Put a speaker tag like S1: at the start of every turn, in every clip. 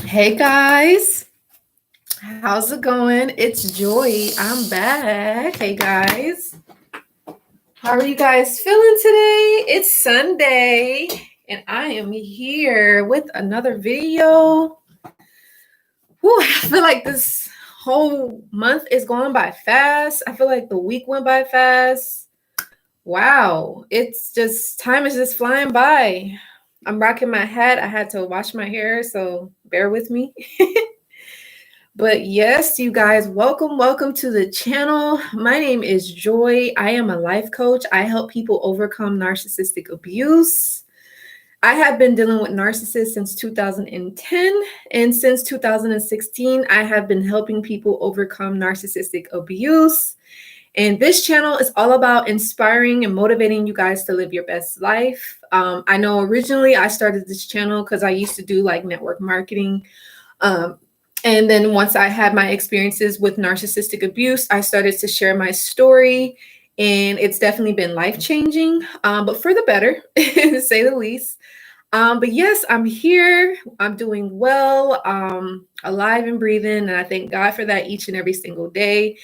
S1: Hey guys, how's it going? It's Joy. I'm back. Hey guys, how are you guys feeling today? It's Sunday and I am here with another video. Whew, I feel like this whole month is going by fast. I feel like the week went by fast. Wow, it's just time is just flying by. I'm rocking my hat. I had to wash my hair, so bear with me. But yes, you guys, welcome to the channel. My name is Joy. I am a life coach. I help people overcome narcissistic abuse. I have been dealing with narcissists since 2010, and since 2016, I have been helping people overcome narcissistic abuse. And this channel is all about inspiring and motivating you guys to live your best life. I know originally I started this channel because I used to do like network marketing. And then once I had my experiences with narcissistic abuse, I started to share my story, and it's definitely been life-changing, but for the better, to say the least. But yes, I'm here. I'm doing well, alive and breathing, and I thank God for that each and every single day.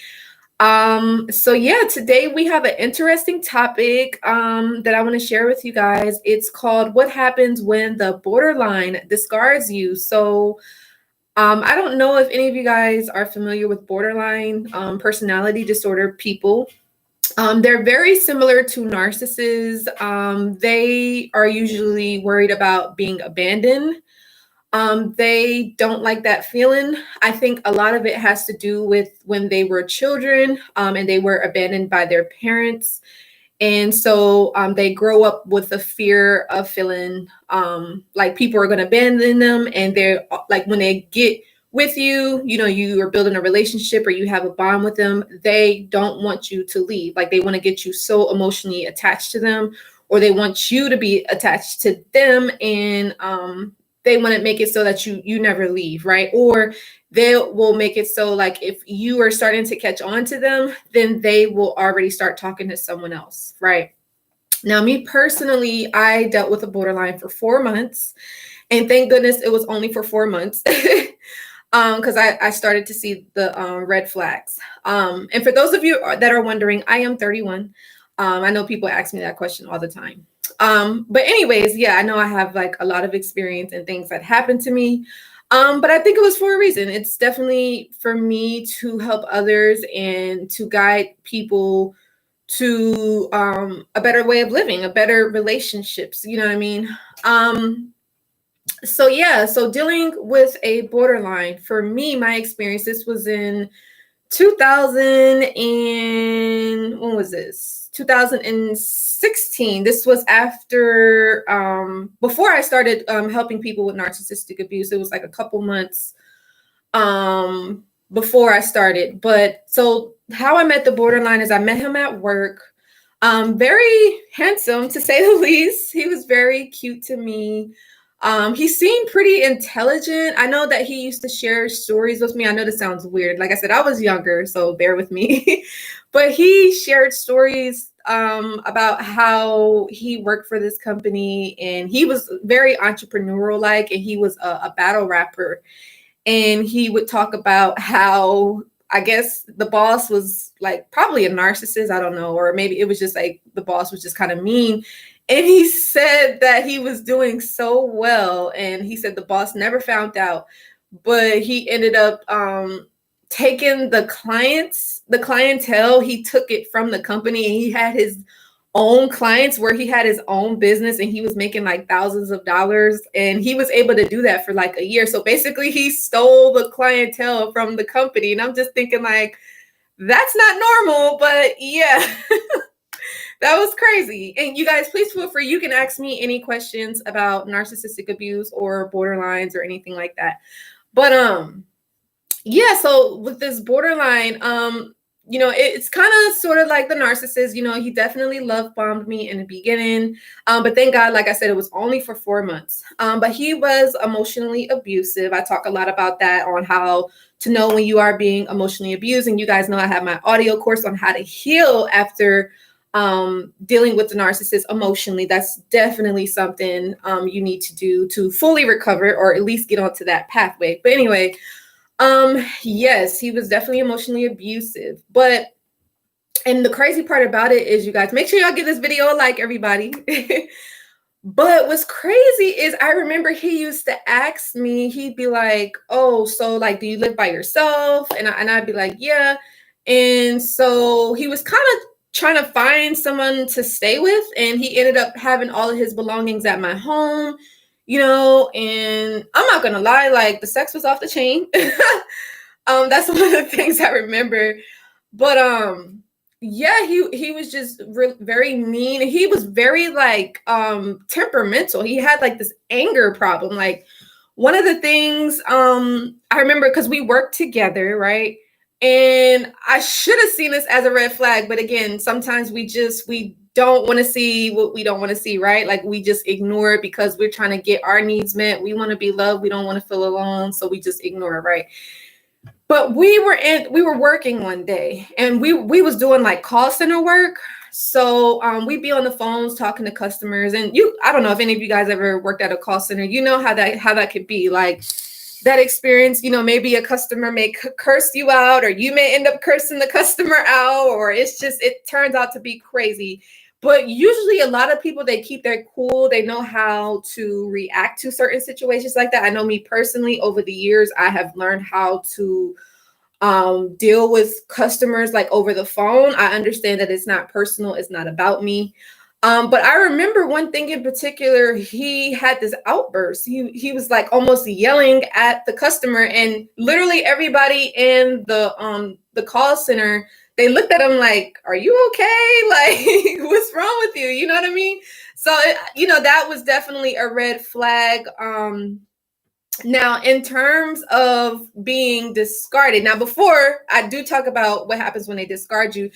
S1: So yeah, today we have an interesting topic that I want to share with you guys. It's called "What Happens When the Borderline Discards You." So I don't know if any of you guys are familiar with borderline personality disorder people. They're very similar to narcissists. They are usually worried about being abandoned. They don't like that feeling. I think a lot of it has to do with when they were children and they were abandoned by their parents. And so they grow up with the fear of feeling like people are going to abandon them. And they're like, when they get with you, you are building a relationship or you have a bond with them, they don't want you to leave. Like they want to get you so emotionally attached to them, or they want you to be attached to them. And they want to make it so that you never leave, right? Or they will make it so like if you are starting to catch on to them, then they will already start talking to someone else, right? Now, me personally, I dealt with a borderline for 4 months, and thank goodness it was only for 4 months. Because I started to see the red flags. And for those of you that are wondering, I am 31. I know people ask me that question all the time. But anyways, yeah, I know I have like a lot of experience and things that happened to me. But I think it was for a reason. It's definitely for me to help others and to guide people to a better way of living, a better relationships. You know what I mean? So yeah, so dealing with a borderline, for me, my experience, this was in 2000 and when was this? 2016. This was after before I started helping people with narcissistic abuse. It was like a couple months before I started. But so how I met the borderline is I met him at work. Very handsome, to say the least. He was very cute to me. He seemed pretty intelligent. I know that he used to share stories with me. I know this sounds weird. Like I said, I was younger, so bear with me. But he shared stories about how he worked for this company, and he was very entrepreneurial-like, and he was a battle rapper. And he would talk about how, I guess, the boss was like probably a narcissist. I don't know. Or maybe it was just like the boss was just kind of mean. And he said that he was doing so well. And he said the boss never found out. But he ended up taking the clientele. He took it from the company, and he had his own clients where he had his own business, and he was making like thousands of dollars, and he was able to do that for like a year. So basically he stole the clientele from the company. And I'm just thinking like, that's not normal, but yeah. That was crazy. And you guys, please feel free. You can ask me any questions about narcissistic abuse or borderlines or anything like that. But yeah, so with this borderline, it's kind of sort of like the narcissist. He definitely love bombed me in the beginning. But thank God, like I said, it was only for 4 months. But he was emotionally abusive. I talk a lot about that on how to know when you are being emotionally abused. And you guys know I have my audio course on how to heal after dealing with the narcissist emotionally, that's definitely something you need to do to fully recover, or at least get onto that pathway. But anyway, yes, he was definitely emotionally abusive. And the crazy part about it is, you guys, make sure y'all give this video a like, everybody. But what's crazy is, I remember he used to ask me, he'd be like, oh, so like, do you live by yourself? And I'd be like, yeah. And so he was kind of trying to find someone to stay with, and he ended up having all of his belongings at my home, and I'm not gonna lie, like, the sex was off the chain. That's one of the things I remember. But yeah, he was just very mean. He was very like temperamental. He had like this anger problem. Like, one of the things I remember, because we worked together, right? And I should have seen this as a red flag, but again, sometimes we don't want to see what we don't want to see, right? Like, we just ignore it because we're trying to get our needs met. We want to be loved. We don't want to feel alone, so we just ignore it, right? But we were working one day, and we was doing like call center work. So we'd be on the phones talking to customers, and I don't know if any of you guys ever worked at a call center. You know how that could be, like, that experience. Maybe a customer may curse you out, or you may end up cursing the customer out, or it turns out to be crazy. But usually a lot of people, they keep their cool. They know how to react to certain situations like that. I know me personally, over the years, I have learned how to deal with customers like over the phone. I understand that it's not personal. It's not about me. But I remember one thing in particular, he had this outburst. He was like almost yelling at the customer, and literally everybody in the call center, they looked at him like, are you okay? Like, what's wrong with you? You know what I mean? So, that was definitely a red flag. Now, in terms of being discarded, now, before I do talk about what happens when they discard you,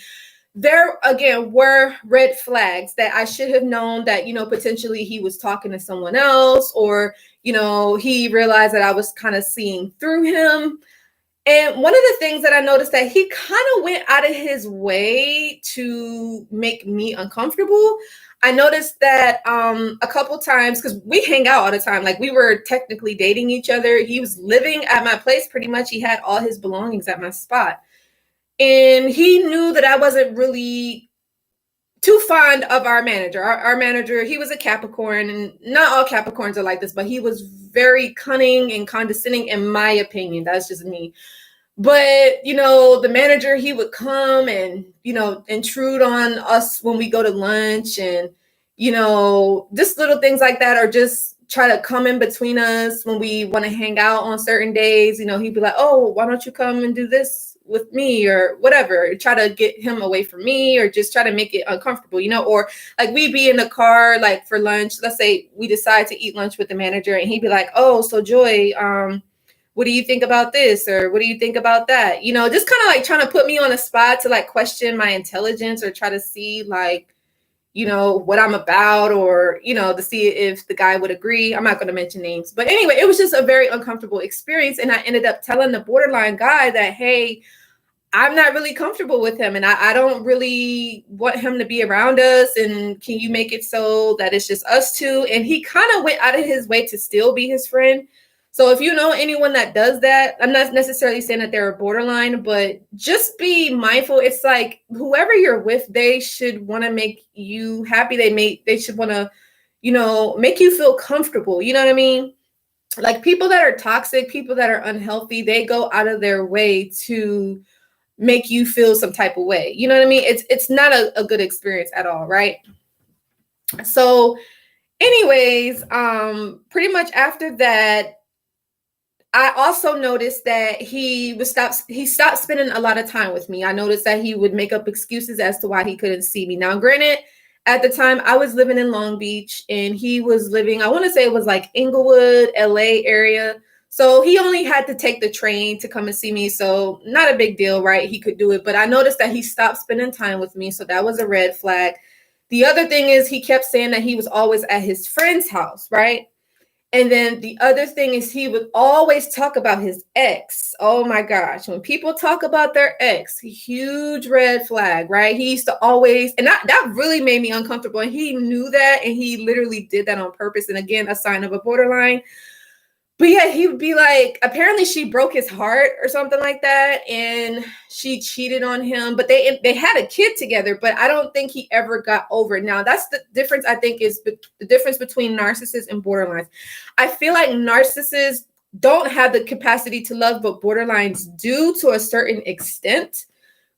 S1: there again were red flags that I should have known, that, potentially he was talking to someone else, or, he realized that I was kind of seeing through him. And one of the things that I noticed, that he kind of went out of his way to make me uncomfortable. I noticed that a couple times, because we hang out all the time, like, we were technically dating each other. He was living at my place pretty much. He had all his belongings at my spot. And he knew that I wasn't really too fond of our manager. Our manager, he was a Capricorn, and not all Capricorns are like this, but he was very cunning and condescending, in my opinion. That's just me. But, the manager, he would come and, intrude on us when we go to lunch, and, just little things like that, or just try to come in between us when we want to hang out on certain days. He'd be like, oh, why don't you come and do this with me, or whatever, try to get him away from me, or just try to make it uncomfortable, or like, we'd be in the car, like, for lunch. Let's say we decide to eat lunch with the manager, and he'd be like, oh, so Joy, what do you think about this? Or what do you think about that? Just kind of like trying to put me on a spot to like question my intelligence, or try to see like, what I'm about, or, to see if the guy would agree. I'm not going to mention names, but anyway, it was just a very uncomfortable experience. And I ended up telling the borderline guy that, hey, I'm not really comfortable with him, and I don't really want him to be around us. And can you make it so that it's just us two? And he kind of went out of his way to still be his friend. So if you know anyone that does that, I'm not necessarily saying that they're a borderline, but just be mindful. It's like, whoever you're with, they should want to make you happy. They should want to, make you feel comfortable. You know what I mean? Like, people that are toxic, people that are unhealthy, they go out of their way to make you feel some type of way. You know what I mean? It's not a good experience at all, right? So anyways, pretty much after that, I also noticed that he stopped spending a lot of time with me. I noticed that he would make up excuses as to why he couldn't see me. Now, granted, at the time I was living in Long Beach, and he was living, I want to say it was like Inglewood, LA area. So he only had to take the train to come and see me. So not a big deal, right? He could do it. But I noticed that he stopped spending time with me. So that was a red flag. The other thing is, he kept saying that he was always at his friend's house, right? And then the other thing is he would always talk about his ex. Oh my gosh. When people talk about their ex, huge red flag, right? He used to always, and that really made me uncomfortable. And he knew that, and he literally did that on purpose. And again, a sign of a borderline. But yeah, he would be like, apparently she broke his heart or something like that, and she cheated on him. But they had a kid together, but I don't think he ever got over it. Now, that's the difference, I think, is the difference between narcissists and borderlines. I feel like narcissists don't have the capacity to love, but borderlines do to a certain extent.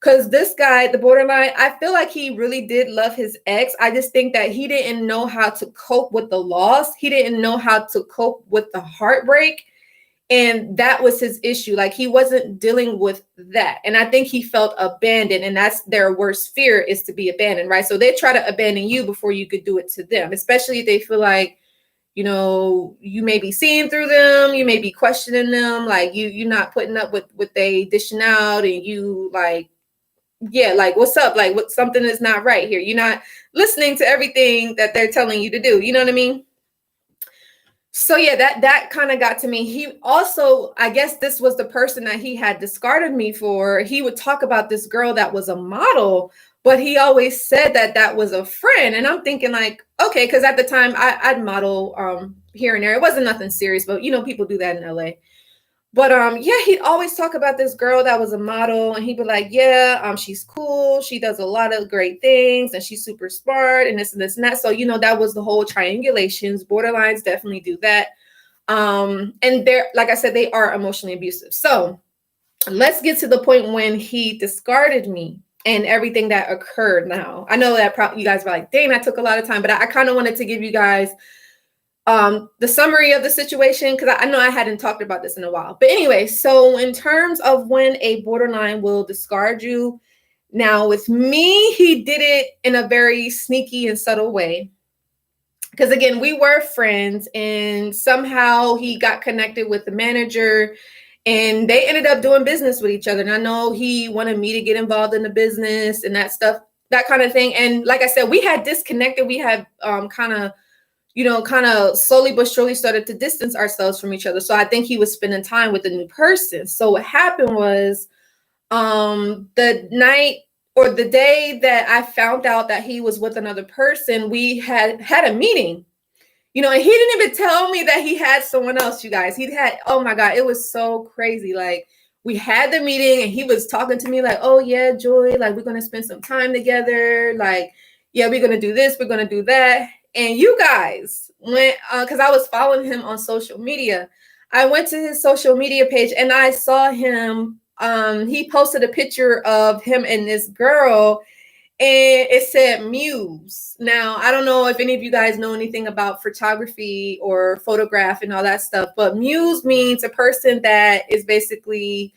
S1: Because this guy, the borderline, I feel like he really did love his ex. I just think that he didn't know how to cope with the loss. He didn't know how to cope with the heartbreak. And that was his issue. Like, he wasn't dealing with that. And I think he felt abandoned. And that's their worst fear, is to be abandoned, right? So they try to abandon you before you could do it to them, especially if they feel like, you know, you may be seeing through them, you may be questioning them, like you're not putting up with what they dishing out, and you like, yeah, like, what's up? Like, what, something is not right here. You're not listening to everything that they're telling you to do. You know what I mean? So yeah, that kind of got to me. He also, I guess this was the person that he had discarded me for. He would talk about this girl that was a model, but he always said that was a friend. And I'm thinking like, okay, because at the time I'd model here and there. It wasn't nothing serious, but you know, people do that in LA. But yeah, he'd always talk about this girl that was a model, and he'd be like, yeah, she's cool, she does a lot of great things, and she's super smart, and this and this and that. So, you know, that was the whole triangulations. Borderlines definitely do that. And they're, like I said, they are emotionally abusive. So let's get to the point when he discarded me and everything that occurred. Now, I know that you guys were like, dang, that took a lot of time, but I kind of wanted to give you guys the summary of the situation, because I know I hadn't talked about this in a while. But anyway, so in terms of when a borderline will discard you, now with me, he did it in a very sneaky and subtle way. Because again, we were friends, and somehow he got connected with the manager, and they ended up doing business with each other. And I know he wanted me to get involved in the business and that stuff, that kind of thing. And like I said, we had disconnected. We had kind of slowly but surely started to distance ourselves from each other. So I think he was spending time with a new person. So what happened was, the night or the day that I found out that he was with another person, we had a meeting, you know, and he didn't even tell me that he had someone else, you guys. Oh my God, it was so crazy. Like, we had the meeting, and he was talking to me like, oh yeah, Joy, like, we're going to spend some time together. Like, yeah, we're going to do this, we're going to do that. And you guys went, because I was following him on social media. I went to his social media page, and I saw him. He posted a picture of him and this girl, and it said Muse. Now, I don't know if any of you guys know anything about photography or photograph and all that stuff, but Muse means a person that is basically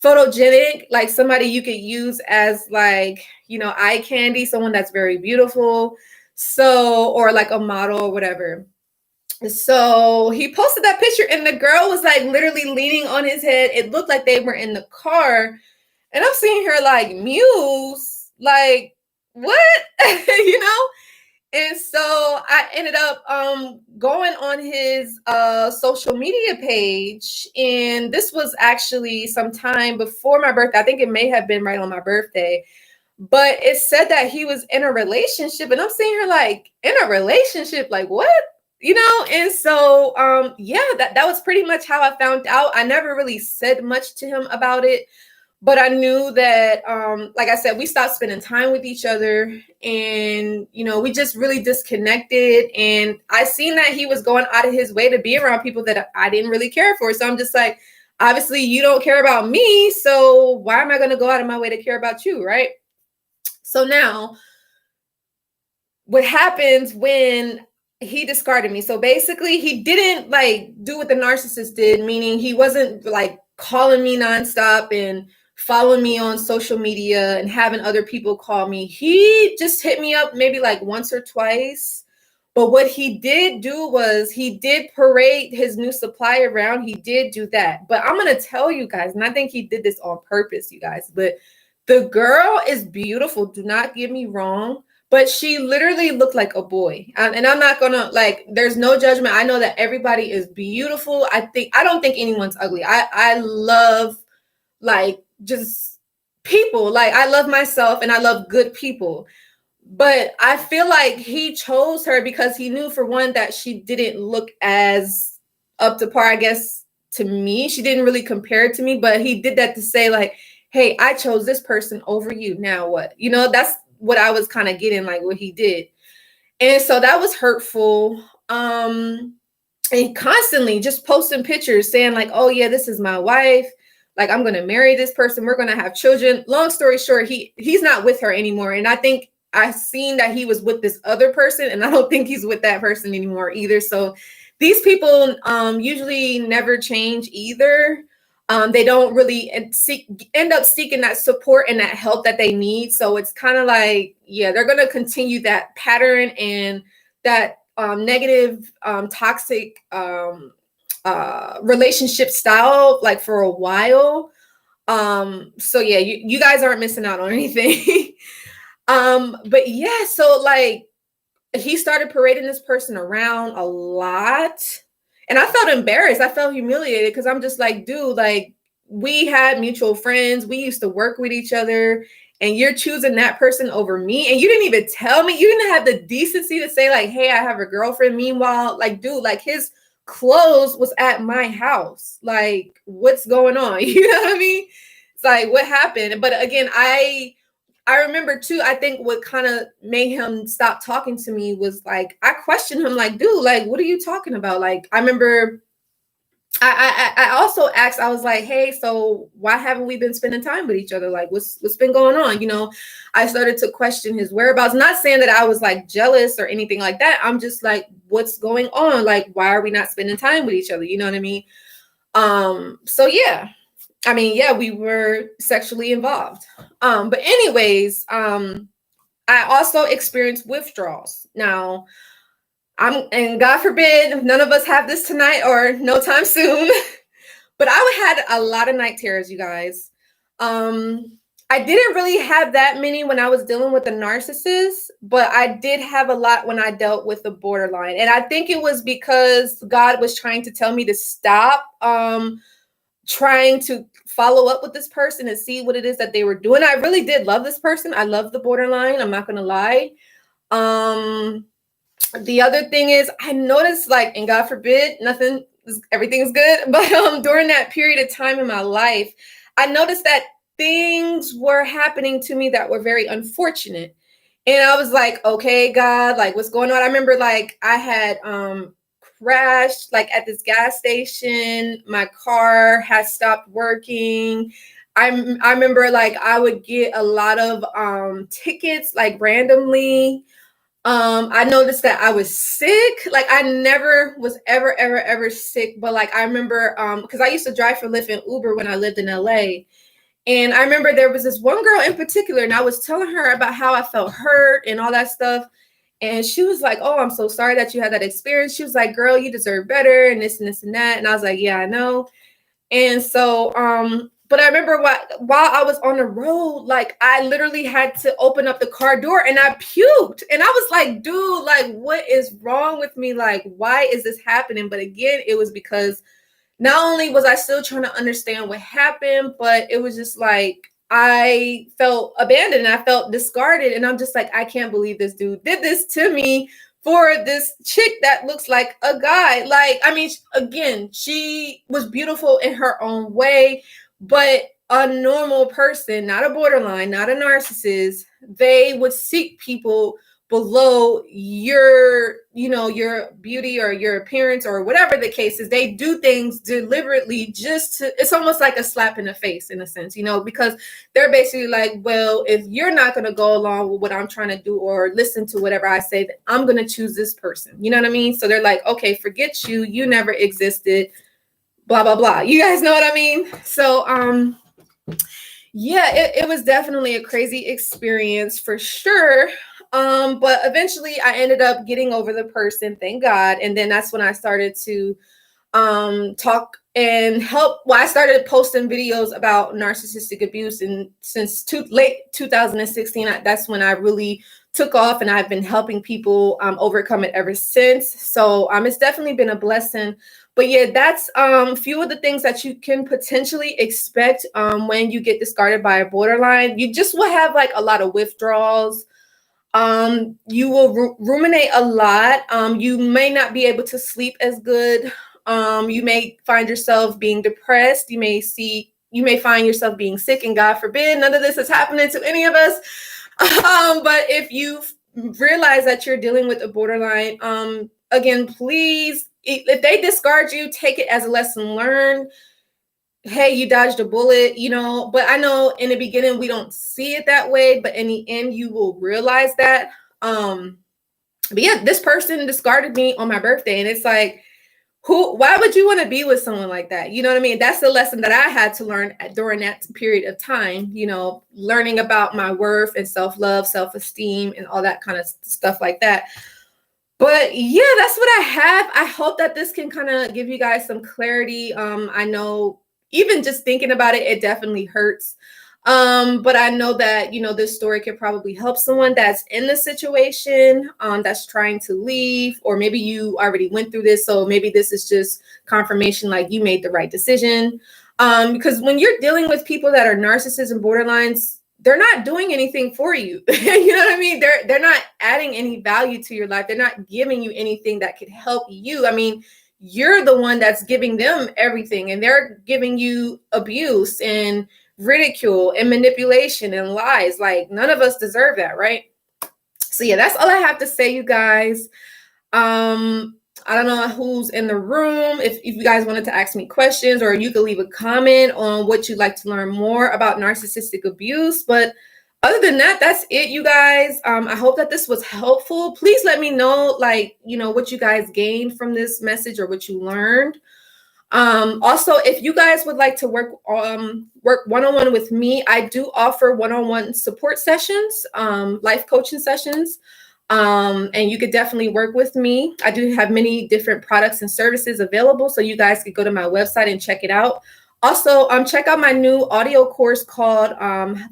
S1: photogenic, like somebody you could use as, like, you know, eye candy, someone that's very beautiful. So, or like a model or whatever. So he posted that picture, and the girl was like literally leaning on his head. It looked like they were in the car. And I'm seeing her like, Muse, like, what? You know? And so I ended up going on his social media page. And this was actually sometime before my birthday. I think it may have been right on my birthday. But it said that he was in a relationship, and I'm seeing her like, in a relationship, like, what? You know? And so, yeah, that was pretty much how I found out. I never really said much to him about it, but I knew that, like I said, we stopped spending time with each other, and, you know, we just really disconnected. And I seen that he was going out of his way to be around people that I didn't really care for. So I'm just like, obviously you don't care about me, so why am I going to go out of my way to care about you, right? So now, what happens when he discarded me? So basically, he didn't like do what the narcissist did, meaning he wasn't like calling me nonstop and following me on social media and having other people call me. He just hit me up maybe like once or twice. But what he did do was he did parade his new supply around. He did do that. But I'm going to tell you guys, and I think he did this on purpose, you guys, but the girl is beautiful. Do not get me wrong. but she literally looked like a boy. And I'm not gonna, like, there's no judgment. I know that everybody is beautiful. I don't think anyone's ugly. I love, like, just people. Like, I love myself and I love good people. But I feel like he chose her because he knew, for one, that she didn't look as up to par, I guess, to me. She didn't really compare to me, but he did that to say, like, hey, I chose this person over you. Now what? You know, that's what I was kind of getting, like, what he did. And so that was hurtful. And constantly just posting pictures saying, like, oh yeah, this is my wife. Like, I'm gonna marry this person. We're gonna have children. Long story short, he's not with her anymore. And I think I seen that he was with this other person, and I don't think he's with that person anymore either. So these people usually never change either. They don't really end up seeking that support and that help that they need. So it's kind of like, yeah, they're going to continue that pattern and that negative, toxic relationship style, like, for a while. So yeah, you guys aren't missing out on anything. But yeah, so, like, he started parading this person around a lot. And I felt embarrassed. I felt humiliated because I'm just like, dude, like, we had mutual friends. We used to work with each other. And you're choosing that person over me. And you didn't even tell me. You didn't have the decency to say, like, hey, I have a girlfriend. Meanwhile, like, dude, like, his clothes was at my house. Like, what's going on? You know what I mean? It's like, what happened? But again, I remember too, I think what kind of made him stop talking to me was, like, I questioned him, like, dude, like, what are you talking about? Like, I remember I also asked, I was like, hey, so why haven't we been spending time with each other? Like, what's been going on? You know, I started to question his whereabouts. Not saying that I was, like, jealous or anything like that. I'm just like, what's going on? Like, why are we not spending time with each other? You know what I mean? So yeah. I mean, yeah, we were sexually involved. But anyways, I also experienced withdrawals. Now, and God forbid, none of us have this tonight or no time soon, but I had a lot of night terrors, you guys. I didn't really have that many when I was dealing with a narcissist, but I did have a lot when I dealt with the borderline. And I think it was because God was trying to tell me to stop trying to follow up with this person and see what it is that they were doing. I really did love this person. I love the borderline. I'm not going to lie. The other thing is, I noticed, like, and God forbid, everything's good. But during that period of time in my life, I noticed that things were happening to me that were very unfortunate. And I was like, okay, God, like, what's going on? I remember, like, I had crashed, like, at this gas station. My car had stopped working. I remember, like, I would get a lot of tickets, like, randomly. I noticed that I was sick. Like, I never was ever sick, but, like, I remember because I used to drive for Lyft and Uber when I lived in LA. And I remember there was this one girl in particular, and I was telling her about how I felt hurt and all that stuff. And she was like, oh, I'm so sorry that you had that experience. She was like, girl, you deserve better, and this and this and that. And I was like, yeah, I know. And so, but I remember while I was on the road, like, I literally had to open up the car door and I puked. And I was like, dude, like, what is wrong with me? Like, why is this happening? But again, it was because not only was I still trying to understand what happened, but it was just like, I felt abandoned and I felt discarded. And I'm just like, I can't believe this dude did this to me for this chick that looks like a guy. Like, I mean, again, she was beautiful in her own way, but a normal person, not a borderline, not a narcissist, they would seek people below your, you know, your beauty or your appearance or whatever the case is. They do things deliberately just to, it's almost like a slap in the face in a sense, you know, because they're basically like, well, if you're not going to go along with what I'm trying to do or listen to whatever I say, then I'm going to choose this person. You know what I mean? So they're like, okay, forget you. You never existed, blah, blah, blah. You guys know what I mean? So, yeah, it was definitely a crazy experience for sure. But eventually I ended up getting over the person, thank God. And then that's when I started to talk and help. Well, I started posting videos about narcissistic abuse, and since late 2016, that's when I really took off, and I've been helping people overcome it ever since. So it's definitely been a blessing. But yeah, that's few of the things that you can potentially expect when you get discarded by a borderline. You just will have like a lot of withdrawals. You will ruminate a lot. You may not be able to sleep as good. You may find yourself being depressed. You may find yourself being sick, and God forbid, none of this is happening to any of us. But if you realize that you're dealing with a borderline, again, please, if they discard you, take it as a lesson learned. Hey, you dodged a bullet, but I know in the beginning we don't see it that way, but in the end you will realize that. But yeah, this person discarded me on my birthday, and it's like, why would you want to be with someone like that? You know what I mean? That's the lesson that I had to learn during that period of time, learning about my worth and self-love, self-esteem, and all that kind of stuff like that. But yeah, that's what I have. I hope that this can kind of give you guys some clarity. I know even just thinking about it, it definitely hurts. But I know that, this story could probably help someone that's in the situation, that's trying to leave, or maybe you already went through this. So maybe this is just confirmation, like you made the right decision. Because when you're dealing with people that are narcissists and borderlines, they're not doing anything for you. You know what I mean? They're not adding any value to your life. They're not giving you anything that could help you. I mean, you're the one that's giving them everything, and they're giving you abuse and ridicule and manipulation and lies. Like, none of us deserve that, right? So yeah, that's all I have to say, you guys. I don't know who's in the room. If you guys wanted to ask me questions, or you could leave a comment on what you'd like to learn more about narcissistic abuse. But other than that, that's it, you guys. I hope that this was helpful. Please let me know, what you guys gained from this message, or what you learned. Also, if you guys would like to work one-on-one with me, I do offer one-on-one support sessions, life coaching sessions. And you could definitely work with me. I do have many different products and services available, so you guys could go to my website and check it out. Also, check out my new audio course called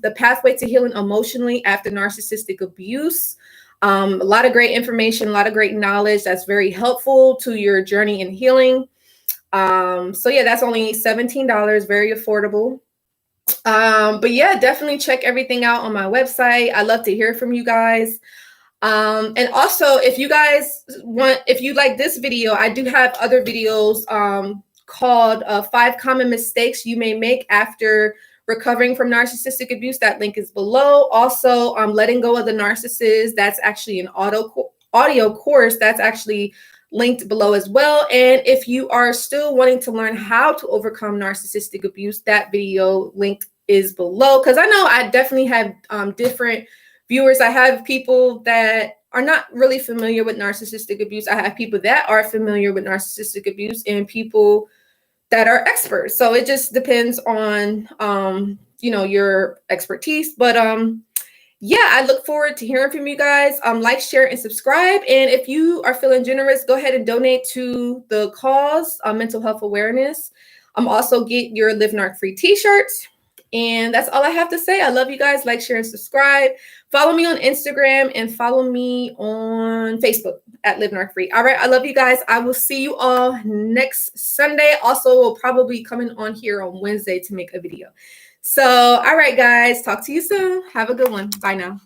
S1: The Pathway to Healing Emotionally After Narcissistic Abuse. A lot of great information, a lot of great knowledge that's very helpful to your journey in healing. So yeah, that's only $17, very affordable. But yeah, definitely check everything out on my website. I love to hear from you guys. And also, if you like this video, I do have other videos called 5 Common Mistakes You May Make After Recovering from Narcissistic Abuse. That link is below. Also, Letting Go of the Narcissist. That's actually an audio course that's actually linked below as well. And if you are still wanting to learn how to overcome narcissistic abuse, that video link is below. Because I know I definitely have different viewers. I have people that are not really familiar with narcissistic abuse. I have people that are familiar with narcissistic abuse, and people that are experts. So it just depends on, your expertise. But yeah, I look forward to hearing from you guys. Like, share, and subscribe. And if you are feeling generous, go ahead and donate to the cause, mental health awareness. Also get your Live Narc Free t-shirts. And that's all I have to say. I love you guys. Like, share, and subscribe. Follow me on Instagram and follow me on Facebook at Live Narc Free. All right. I love you guys. I will see you all next Sunday. Also, we'll probably be coming on here on Wednesday to make a video. So, all right, guys. Talk to you soon. Have a good one. Bye now.